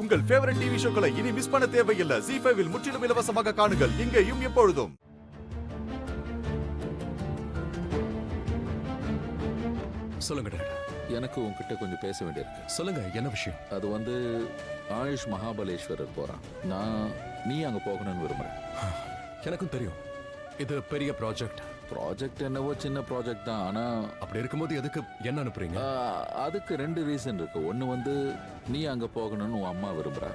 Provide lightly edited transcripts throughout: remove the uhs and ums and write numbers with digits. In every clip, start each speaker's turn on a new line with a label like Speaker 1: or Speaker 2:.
Speaker 1: உங்கள் favourite TV ஷோக்களை இனி miss பண்ண தேவையில்லை. ZEE5 இல் முற்றிலும் இலவசமாக காணுங்கள். இங்கேயும் எப்பொழுதும்.
Speaker 2: சொல்லுங்க டாக்டர்.
Speaker 3: எனக்கு உன்கிட்ட கொஞ்சம் பேச வேண்டியிருக்கு.
Speaker 2: சொல்லுங்க, என்ன விஷயம்?
Speaker 3: அது ஆயுஷ் மகாபலேஸ்வரர் போறான். நீ அங்க போகணும்னு விரும்புறேன்.
Speaker 2: எனக்கும் தெரியும், இது பெரிய ப்ராஜெக்ட்.
Speaker 3: ப்ராஜெக்ட் என்னவோ சின்ன ப்ராஜெக்ட் தான். ஆனா
Speaker 2: அப்படி இருக்கும்போது எதுக்கு என்ன அனுப்புறீங்க?
Speaker 3: அதுக்கு 2 ரீசன் இருக்கு. ஒன்னு நீ அங்க போகணும்னு உன் அம்மா விரும்புறா.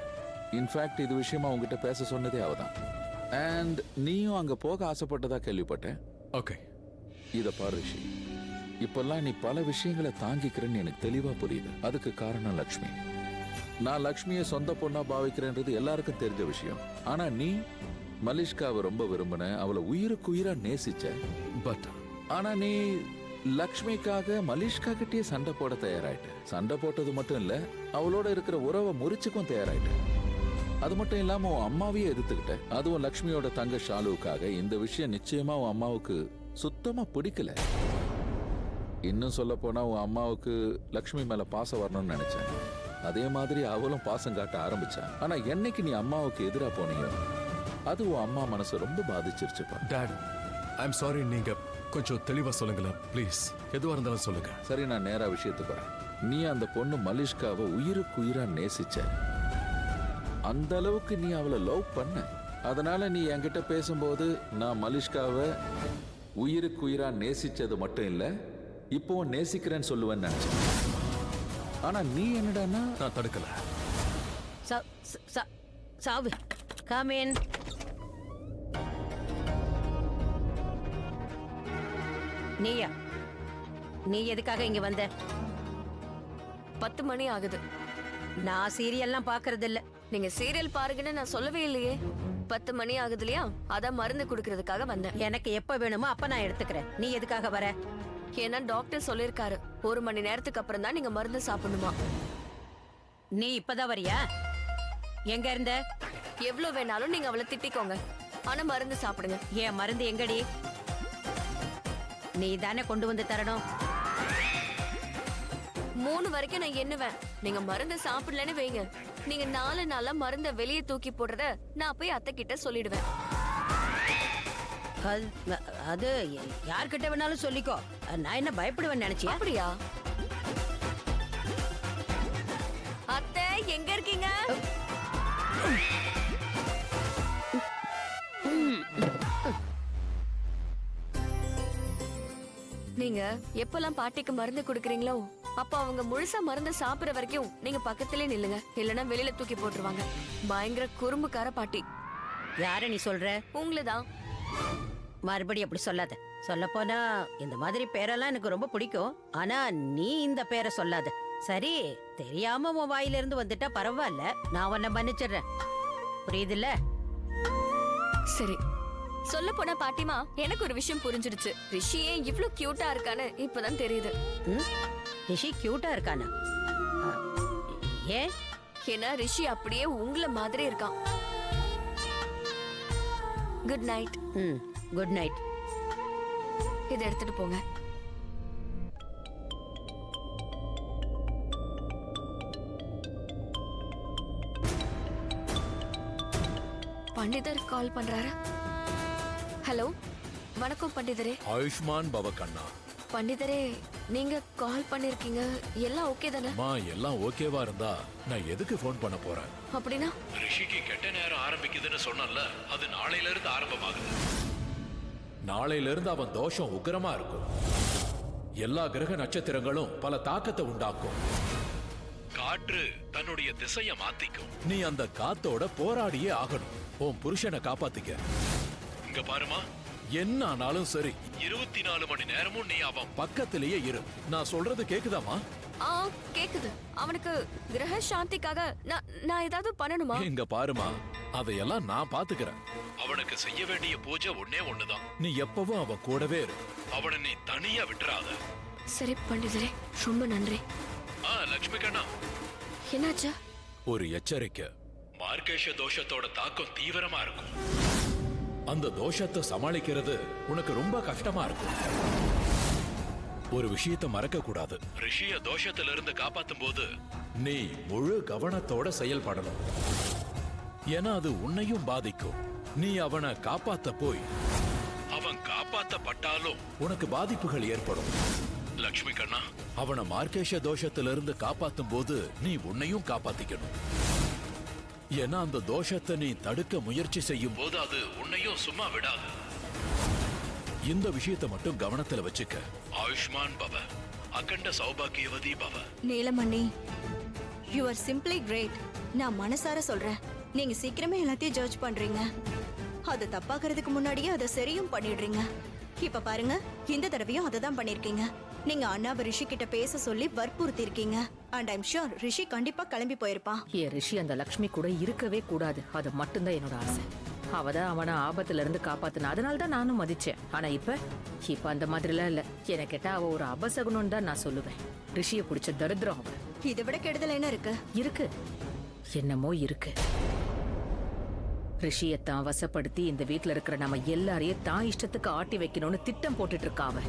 Speaker 3: இன்ஃபேக்ட் இது விஷயமா உங்ககிட்ட பேச சொன்னதே அவதான். அண்ட் நீயும் அங்க போக ஆசைப்பட்டதா கேள்விப்பட்டேன்.
Speaker 2: ஓகே,
Speaker 3: இத பாரு ரிஷி, இப்பெல்லாம் நீ பல விஷயங்களை தாங்கிக்கிறேன்னு எனக்கு தெளிவா புரியுது. அதுக்கு காரணம் லக்ஷ்மி. நான் லக்ஷ்மியை சொந்த பொண்ணா பாவிக்கிறேன்றது எல்லாருக்கும் தெரிஞ்ச விஷயம். ஆனா நீ மலிஷ்காவை ரொம்ப விரும்பின, அவளை உயிருக்கு உயிரா நேசிச்ச.
Speaker 2: பட்
Speaker 3: ஆனா நீ லக்ஷ்மிக்காக மலிஷ்கா கிட்டே சண்டை போட தயாராயிட்ட. சண்டை போட்டது மட்டும் இல்ல, அவளோட இருக்கிற உறவை முறிச்சுக்கும் தயாராயிட்ட. அது மட்டும் இல்லாம உன் அம்மாவையே எதிர்த்துக்கிட்ட. அதுவும் லக்ஷ்மியோட தங்க ஷாலுவுக்காக. இந்த விஷயம் நிச்சயமா உன் அம்மாவுக்கு சுத்தமா பிடிக்கல. இன்னும் சொல்ல போனா உன் அம்மாவுக்கு லக்ஷ்மி மேல பாசம் வரணும்னு நினைச்சேன். அதே மாதிரி அவளும் பாசம் காட்ட ஆரம்பிச்சா. ஆனா என்னைக்கு நீ அம்மாவுக்கு எதிரா போனியோ அது உன் அம்மா மனசு ரொம்ப பாதிச்சிருச்சுப்பா.
Speaker 2: Dot, I'm sorry. நீங்க கொஞ்சம் தெளிவா சொல்லுங்களேன் ப்ளீஸ். எதுவா இருந்தாலும் சொல்லுங்க.
Speaker 3: சரி, நான் நேரா விஷயத்துக்கு வரேன். நீ அந்த பொண்ணு மலிஷ்காவை உயிருக்கு உயிரா நேசிச்ச. அந்த அளவுக்கு நீ அவளை லவ் பண்ண. அதனால நீ என்கிட்ட பேசும்போது நான் மலிஷ்காவை உயிருக்கு உயிரா நேசிச்சது மட்டும் இல்ல, இப்போ நேசிக்கிறேன்னு சொல்லுவேன்னு நினைச்சேன். ஆனா நீ என்னடான்னா
Speaker 2: நான் தடுக்கல.
Speaker 4: சாவு கம் இன். நீயா? நீ எதுக்காக இங்க வந்த?
Speaker 5: 10 மணி ஆகுது.
Speaker 4: நான் சீரியல்லாம் பாக்குறது இல்ல.
Speaker 5: நீங்க சீரியல் பாருங்கன்னு நான் சொல்லவே இல்லையே. 10 மணி ஆகுது இல்லையா, அதான் மருந்து குடுக்கறதுக்காக வந்தேன்.
Speaker 4: எனக்கு எப்ப வேணுமோ அப்ப நான் எடுத்துக்கிறேன். நீ எதுக்காக வர?
Speaker 5: ஏன்னா டாக்டர் சொல்லிருக்காரு 1 மணி நேரத்துக்கு அப்புறம் தான் நீங்க மருந்து சாப்பிடணுமா.
Speaker 4: நீ இப்பதான் வரியா? எங்க இருந்த?
Speaker 5: எவ்வளவு வேணாலும் நீங்க அவளை திட்டிக்கோங்க, ஆனா மருந்து சாப்பிடுங்க.
Speaker 4: என் மருந்து எங்கடி? நீ தானே கொண்டு வந்து தரணும்.
Speaker 5: 3 வரைக்கும் நான் எண்ணுவேன். நீங்க மருந்து சாப்பிடலன்னு வைங்க, நீங்க 4 நாளா மருந்த வெளியே தூக்கி போடுறத நான் போய் அத்தை கிட்ட சொல்லிடுவேன்.
Speaker 4: அது யார்கிட்ட வேணாலும் சொல்லிக்கோ. நான் என்ன பயப்படுவேன்னு நினைச்சியா?
Speaker 5: அப்படியா? அத்தை எங்க இருக்கீங்க? நீங்க எப்பெல்லாம் பாட்டிக்கு மருந்து குடுக்கறீங்களோ அப்ப அவங்க முழுசா மருந்து சாப்பிடுற வரைக்கும் நீங்க பக்கத்திலே நில்லுங்க. இல்லனா வெளியில தூக்கி போட்டுருவாங்க. பயங்கர குறும்புக்கார பாட்டி.
Speaker 4: யார நீ சொல்ற?
Speaker 5: உங்களுதான்.
Speaker 4: மறுபடியும் அப்படி சொல்லாத. சொல்ல போனா இந்த மாதிரி பேரெல்லாம் எனக்கு ரொம்ப பிடிக்கும். ஆனா நீ இந்த பேரை சொல்லாத. சரி, தெரியாம உன் வாயில இருந்து வந்துட்டா பரவாயில்ல, நான் உன்னை மன்னிச்சிடுறேன். புரியுதுல்ல?
Speaker 5: சரி, சொல்ல போனா பாட்டிமா, எனக்கு ஒரு விஷயம் புரிஞ்சிடுச்சு. ரிஷி ஏன் இவ்ளோ கியூட்டா இருக்கான்னு இப்பதான் தெரியுது.
Speaker 4: ரிஷி கியூட்டா இருக்கானா? ஏன்?
Speaker 5: ஏன்னா ரிஷி அப்படியே உங்கள மாதிரி இருக்கான். Good night.
Speaker 4: Good night.
Speaker 5: இதை எடுத்துட்டு போங்க. பண்டிதர் கால் பண்றாரு. ஹலோ, வணக்கம் பண்டிதரே.
Speaker 6: ஆயுஷ்மான் பவ கண்ணா.
Speaker 5: பண்டிதரே, நீங்க கால் பண்ணிருக்கீங்க, எல்லாம் ஓகே தானே?
Speaker 6: எல்லாம் ஓகேவா இருந்தா நான் எதுக்கு போன் பண்ண போறேன்?
Speaker 5: அப்படின்னா
Speaker 6: ரிஷிக்கு கெட்ட நேரம் ஆரம்பிக்குதுன்னு சொன்னல, அது நாளையில இருந்து ஆரம்பமாகுது. நாளையில இருந்து அவன் தோஷம் உக்கிரமா இருக்கும். எல்லா கிரக நட்சத்திரங்களும் பல தாக்கத்தை உண்டாக்கும். காற்று தன்னுடைய திசைய மாத்திக்கும். நீ அந்த காத்தோட போராடியே ஆகணும். உன் புருஷனை காப்பாத்திக்க. இங்க பாருமா, என்ன ஆனாலும் சரி 24 மணி நேரமும் நீ அவன் பக்கத்திலேயே இரு. நான் சொல்றது கேக்குதாமா?
Speaker 5: கேக்குது. அவனுக்கு கிரக சாந்திக்காக நான் ஏதாவது பண்ணணுமா?
Speaker 6: இங்க பாருமா, அதையெல்லாம் நான் பாத்துக்கிறேன். அவனுக்கு செய்ய வேண்டிய பூஜை ஒண்ணுதான். நீ எப்பவும் அவன் கூடவே இரு. அவனை நீ தனியா விட்டுறாத.
Speaker 5: சரி பண்டிதரே, ரொம்ப நன்றி.
Speaker 6: லட்சுமி கண்ணா,
Speaker 5: என்னாச்சு?
Speaker 6: ஒரு எச்சரிக்கை. மார்கேஷ தோஷத்தோட தாக்கம் தீவிரமா இருக்கும். அந்த தோஷத்தை சமாளிக்கிறது உனக்கு ரொம்ப கஷ்டமா இருக்கும். ஒரு விஷயத்தை மறக்க கூடாது. ரிஷிய தோஷத்திலிருந்து காப்பாத்தும் போது நீ முழு கவனத்தோட செயல்படணும். ஏன்னா அது உன்னையும் பாதிக்கும். நீ அவனை காப்பாத்த போய் அவன் காப்பாத்தப்பட்டாலும் உனக்கு பாதிப்புகள் ஏற்படும். லக்ஷ்மி கண்ணா, அவனை மார்க்கேஷ தோஷத்திலிருந்து காப்பாத்தும் போது நீ உன்னையும் காப்பாத்திக்கணும். ஏன்னா அந்த தோஷத்தை நீ தடுக்க முயற்சி செய்யும் போது அது உன்னையும் சும்மா விடாது. இந்த விஷயத்தை மட்டும் கவனத்துல வச்சுக்க. ஆயுஷ்மான் பவ, அகண்ட சௌபாகியவதி பவ.
Speaker 7: நீலமணி, யூ ஆர் சிம்பிளி கிரேட். நான் மனசார சொல்றேன், நீங்க சீக்கிரமே எல்லாத்தையும் ஜட்ஜ் பண்றீங்க. அது தப்பாகிறதுக்கு முன்னாடியே அதை சரியும் பண்ணிடுறீங்க. இப்ப பாருங்க, இந்த தடவையும் அதை தான் பண்ணிருக்கீங்க. நீங்க அண்ணாவை ரிஷி கிட்ட பேச சொல்லி வற்புறுத்தி இருக்கீங்க. அண்ட் ஐம் ஷூர் ரிஷி கண்டிப்பா கிளம்பி போயிருப்பான்.
Speaker 8: என் ரிஷி அந்த லக்ஷ்மி கூட இருக்கவே கூடாது. அது மட்டும்தான் என்னோட ஆசை. அவதான் அவனை ஆபத்துல இருந்து காப்பாத்தின. அதனால தான் நானும் மதிச்சேன். ஆனா இப்ப அந்த மாதிரிலாம் இல்ல. என கேட்டா அவ ஒரு அபசகுணம் தான் நான் சொல்லுவேன். ரிஷியை பிடிச்ச தரித்திரம் அவ.
Speaker 7: இதை விட கெடுதல் என்ன இருக்கு?
Speaker 8: இருக்கு, என்னமோ இருக்கு. ரிஷியை தான் வசப்படுத்தி இந்த வீட்டுல இருக்கிற நம்ம எல்லாரையும் தான் இஷ்டத்துக்கு ஆட்டி வைக்கணும்னு திட்டம் போட்டுட்டு இருக்கா அவ.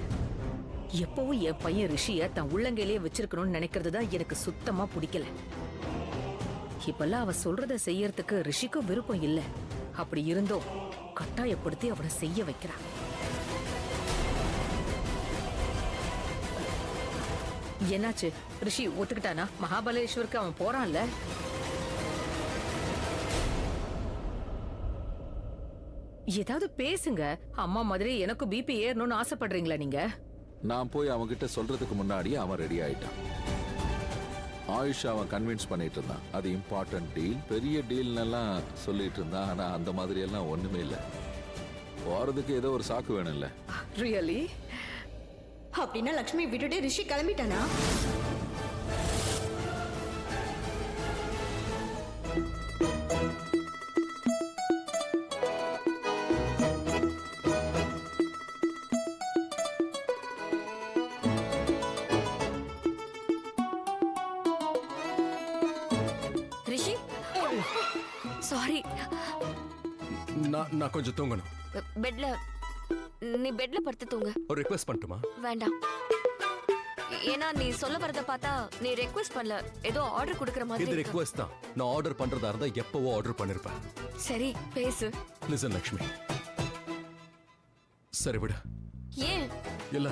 Speaker 8: எப்பவும் என் பையன் ரிஷிய தன் உள்ளங்கையிலேயே வச்சிருக்கணும்னு நினைக்கிறது தான் எனக்கு சுத்தமா பிடிக்கல. இப்பெல்லாம் அவ சொல்றத செய்யறதுக்கு ரிஷிக்கும் விருப்பம் இல்ல. அப்படி இருந்தோம் கட்டாயப்படுத்தி அவனை செய்ய வைக்கிறா. என்னாச்சு? ரிஷி ஒத்துக்கிட்டானா? மகாபலேஸ்வருக்கு அவன் போறான்ல. ஏதாவது பேசுங்க. அம்மா மாதிரி எனக்கும் பிபி ஏறணும்னு ஆசைப்படுறீங்களா நீங்க?
Speaker 3: நான் போய் அவன்கிட்ட சொல்றதுக்கு முன்னாடி அவன் ரெடி ஆயிட்டான். ஆயுஷ் அவன் கன்வின்ஸ் பண்ணிட்டு இருந்தான். அது இம்பார்ட்டன்ட் டீல், பெரிய டீல்னெல்லாம் சொல்லிட்டு இருந்தான். ஆனா அந்த மாதிரி எல்லாம் ஒண்ணுமே இல்லை. போறதுக்கு ஏதோ ஒரு சாக்கு வேணும்ல.
Speaker 8: ரியலி?
Speaker 7: அப்படின்னா லக்ஷ்மி விட்டுட்டு ரிஷி கிளம்பிட்டானா?
Speaker 5: ரிஷி, சாரி.
Speaker 2: நான் கொஞ்சம் தூங்கணும்.
Speaker 5: பெட்ல நீ பெட்ல படுத்து தூங்க.
Speaker 2: ஒரு ரிக்வெஸ்ட் பண்ணட்டுமா?
Speaker 5: வேண்டாம். ஏன்னா நீ சொல்ல வரத பார்த்தா நீ ரெக்வெஸ்ட் பண்ணல, ஏதோ ஆர்டர் கொடுக்கற மாதிரி
Speaker 2: இது
Speaker 5: இருக்கு.
Speaker 2: ரிக்வெஸ்ட் தான். நான் ஆர்டர் பண்றதா இருந்தா எப்பவோ ஆர்டர் பண்ணிருப்பேன்.
Speaker 5: சரி பேசு.
Speaker 2: லிசன் லக்ஷ்மி, சரி விடு.
Speaker 5: ஏன்?
Speaker 2: இல்ல,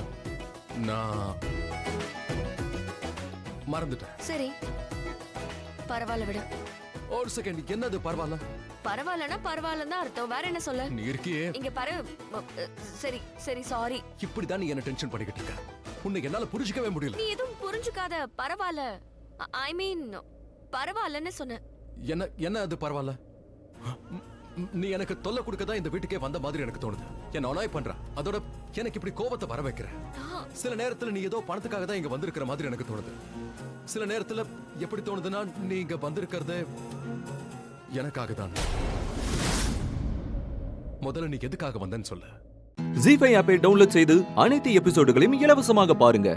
Speaker 2: நான் மறந்துட்டேன்.
Speaker 5: சரி பரவாயில்ல விடு.
Speaker 2: ஒரு செகண்ட், என்னது பரவாயில்ல?
Speaker 5: பரவாயில்லனா பரவாயில்லன்னு தான் அர்த்தம். வேற என்ன சொல்ல?
Speaker 2: நீ இருக்கியே.
Speaker 5: இங்க பாரு. சரி சரி சாரி.
Speaker 2: இப்படிதான் நீ என்ன டென்ஷன் பண்ணிக்கிட்டு இருக்க. உன்னை என்னால புரிஞ்சுக்கவே முடியல.
Speaker 5: நீ எதுவும் புரிஞ்சுக்காத. பரவாயில்ல, ஐ மீன் பரவாயில்லன்னு சொன்ன.
Speaker 2: என்ன அது பரவாயில்ல? நீ எனக்கு தொல்லை கொடுக்கதான் இந்த வீட்டுக்கே வந்த மாதிரி எனக்கு தோணுது. என்ன அனாய் பண்ற, அதோட எனக்கு இப்படி கோபத்தை வர வைக்கிற. சில நேரத்துல நீ ஏதோ பணத்துக்காக தான் இங்க வந்திருக்கிற மாதிரி எனக்கு தோணுது. சில நேரத்துல எப்படி தோணுதுன்னா நீ இங்க வந்திருக்கிறதே எனக்காக தான். முதல்ல நீ எதுக்காக வந்தேன்னு சொல்ல.
Speaker 9: ஜீ5 ஆப்பை டவுன்லோட் செய்து அனைத்து எபிசோடுகளையும் இலவசமாக பாருங்க.